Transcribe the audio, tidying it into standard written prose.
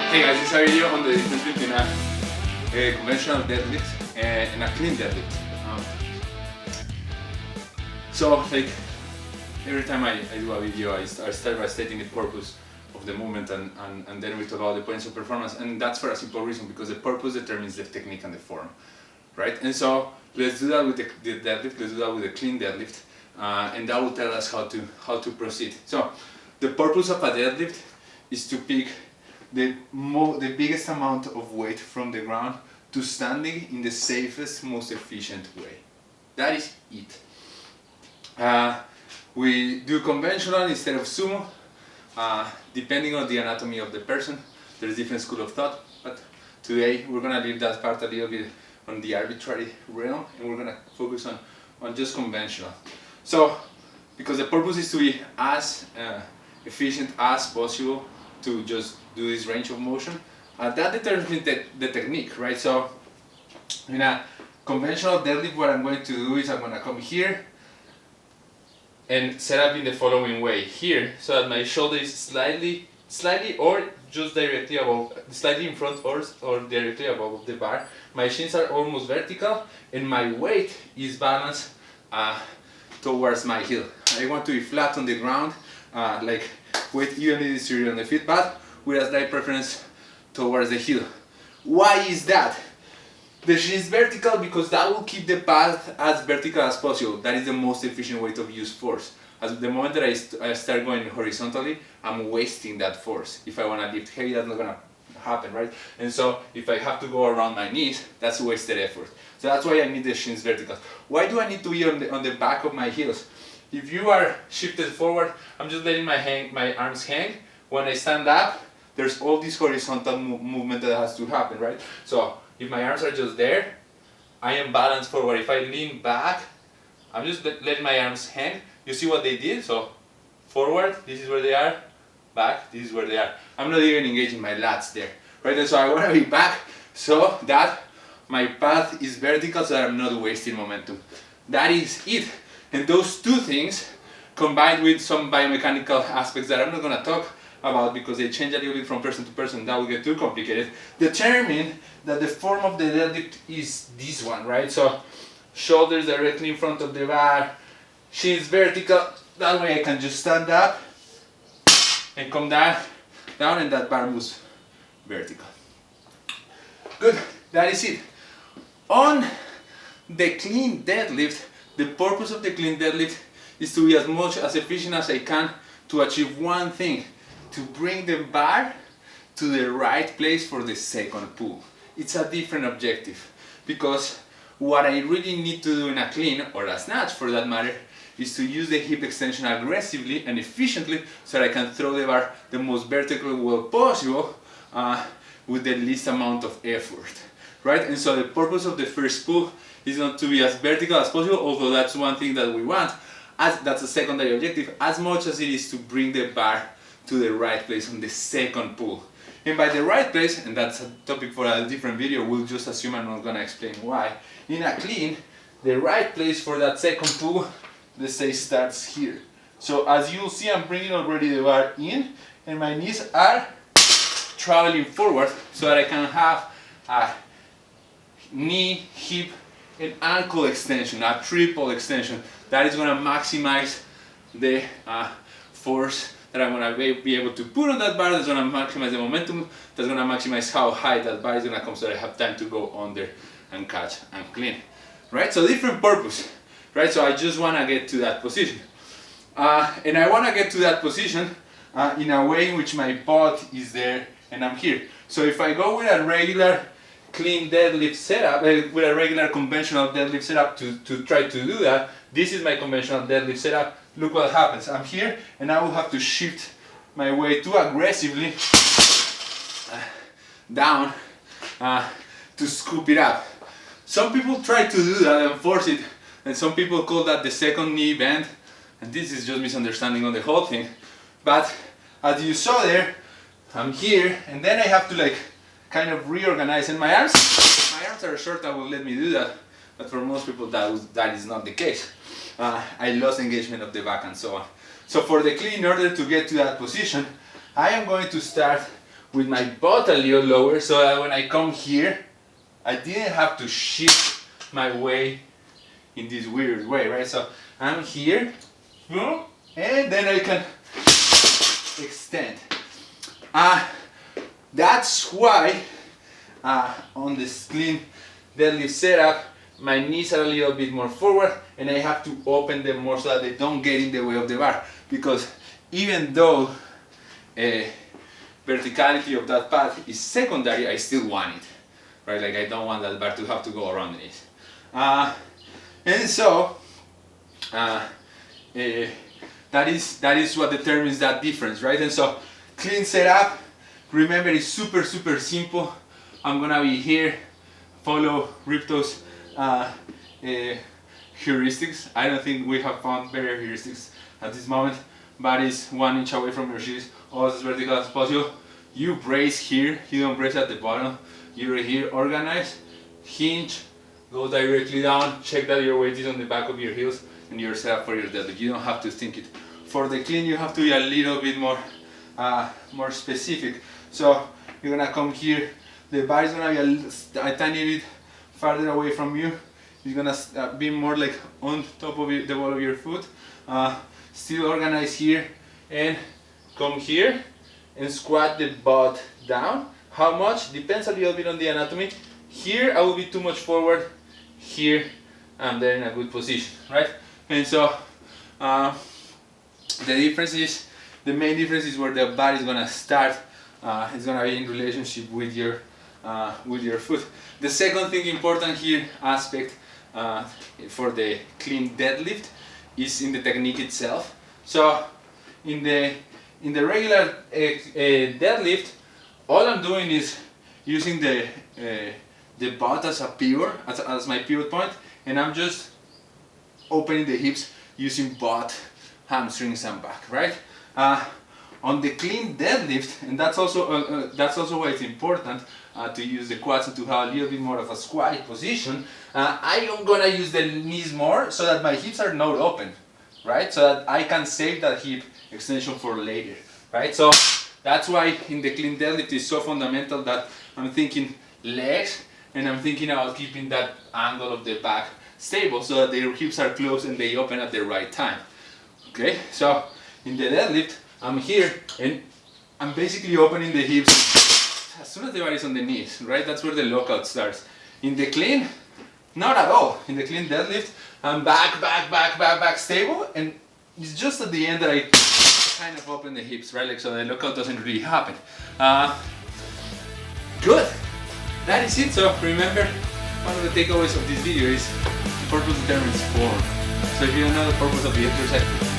Hey guys, this is a video on the difference between a conventional deadlift and a clean deadlift. So like every time I do a video, I start by stating the purpose of the movement and then we talk about the points of performance, and that's for a simple reason, because the purpose determines the technique and the form, right? And so let's do that with the deadlift, let's do that with the clean deadlift, and that will tell us how to proceed. So the purpose of a deadlift is to pick the biggest amount of weight from the ground to standing in the safest, most efficient way. That is it. We do conventional instead of sumo, depending on the anatomy of the person. There's different school of thought, but today we're gonna leave that part a little bit on the arbitrary realm, and we're gonna focus on just conventional. So, because the purpose is to be as efficient as possible to just do this range of motion, that determines the technique, right? So in a conventional deadlift, what I'm going to do is I'm going to come here and set up in the following way here, so that my shoulder is slightly or just directly above, slightly in front or directly above the bar. My shins are almost vertical and my weight is balanced towards my heel. I want to be flat on the ground, like weight evenly distributed on the feet, but with a slight preference towards the heel. Why is that? The shin is vertical because that will keep the path as vertical as possible. That is the most efficient way to use force. As the moment that I start going horizontally, I'm wasting that force. If I want to lift heavy, that's not going to happen, right? And so if I have to go around my knees, that's wasted effort. So that's why I need the shins vertical. Why do I need to be on the back of my heels? If you are shifted forward, I'm just letting my arms hang. When I stand up, there's all this horizontal movement that has to happen, right? So if my arms are just there, I am balanced forward. If I lean back, I'm just letting my arms hang. You see what they did? So forward, this is where they are. Back, this is where they are. I'm not even engaging my lats there, right? And so I want to be back so that my path is vertical, so that I'm not wasting momentum. That is it. And those two things, combined with some biomechanical aspects that I'm not going to talk about because they change a little bit from person to person, that will get too complicated, determine that the form of the deadlift is this one, right? So shoulders directly in front of the bar, shins vertical, that way I can just stand up and come down and that bar moves vertical. Good, that is it. On the clean deadlift, the purpose of the clean deadlift is to be as much as efficient as I can to achieve one thing, to bring the bar to the right place for the second pull. It's a different objective, because what I really need to do in a clean, or a snatch for that matter, is to use the hip extension aggressively and efficiently so that I can throw the bar the most vertical way possible with the least amount of effort, right? And so the purpose of the first pull is not to be as vertical as possible, although that's one thing that we want, that's a secondary objective, as much as it is to bring the bar to the right place on the second pull. And by the right place, and that's a topic for a different video, we'll just assume I'm not gonna explain why. In a clean, the right place for that second pull, let's say, starts here. So as you'll see, I'm bringing already the bar in, and my knees are traveling forward so that I can have a knee, hip, and ankle extension, a triple extension. That is going to maximize the force that I'm going to be able to put on that bar. That's going to maximize the momentum. That's going to maximize how high that bar is going to come, so that I have time to go under and catch and clean. Right? So different purpose. Right? So I just want to get to that position. And I want to get to that position in a way in which my butt is there and I'm here. So if I go with a regular clean deadlift setup, with a regular conventional deadlift setup to try to do that, this is my conventional deadlift setup. Look what happens. I'm here and I will have to shift my way too aggressively down to scoop it up. Some people try to do that and force it, and some people call that the second knee bend, and this is just misunderstanding on the whole thing. But as you saw there, I'm here and then I have to like kind of reorganize, and my arms are short, that will let me do that, but for most people that is not the case. I lost engagement of the back and so on. So for the clean, in order to get to that position, I am going to start with my butt a little lower so that when I come here, I didn't have to shift my way in this weird way, right? So I'm here, boom, and then I can extend. That's why on this clean deadlift setup, my knees are a little bit more forward and I have to open them more so that they don't get in the way of the bar. Because even though verticality of that pad is secondary, I still want it, right? Like I don't want that bar to have to go around the knees. And so that is what determines that difference, right? And so clean setup, remember, it's super simple. I'm gonna be here, follow Ripto's heuristics. I don't think we have found better heuristics at this moment, but it's 1 inch away from your shoes, always as vertical as possible. You brace here, you don't brace at the bottom. You're here, organize, hinge, go directly down, check that your weight is on the back of your heels, and you're set up for your deadlift. You don't have to think it. For the clean, you have to be a little bit more specific. So you're gonna come here, the bar is gonna be a tiny bit farther away from you. It's gonna be more like on top of the ball of your foot. Still organize here and come here and squat the butt down. How much? Depends a little bit on the anatomy. Here I will be too much forward. Here I'm there in a good position, right? And so the main difference is where the bar is gonna start. It's gonna be in relationship with your foot. The second thing important here aspect for the clean deadlift is in the technique itself. So in the regular deadlift, all I'm doing is using the butt as a pivot, as my pivot point, and I'm just opening the hips using butt, hamstrings, and back, right? On the clean deadlift, and that's also why it's important to use the quads and to have a little bit more of a squatty position. I am gonna use the knees more so that my hips are not open, right? So that I can save that hip extension for later, right? So that's why in the clean deadlift it's so fundamental that I'm thinking legs and I'm thinking about keeping that angle of the back stable so that their hips are closed and they open at the right time. Okay, so in the deadlift, I'm here and I'm basically opening the hips as soon as the bar is on the knees, right? That's where the lockout starts. In the clean, not at all. In the clean deadlift, I'm back, stable, and it's just at the end that I kind of open the hips, right? Like so the lockout doesn't really happen. Good. That is it. So remember, one of the takeaways of this video is purpose determines form. So if you don't know the purpose of the exercise,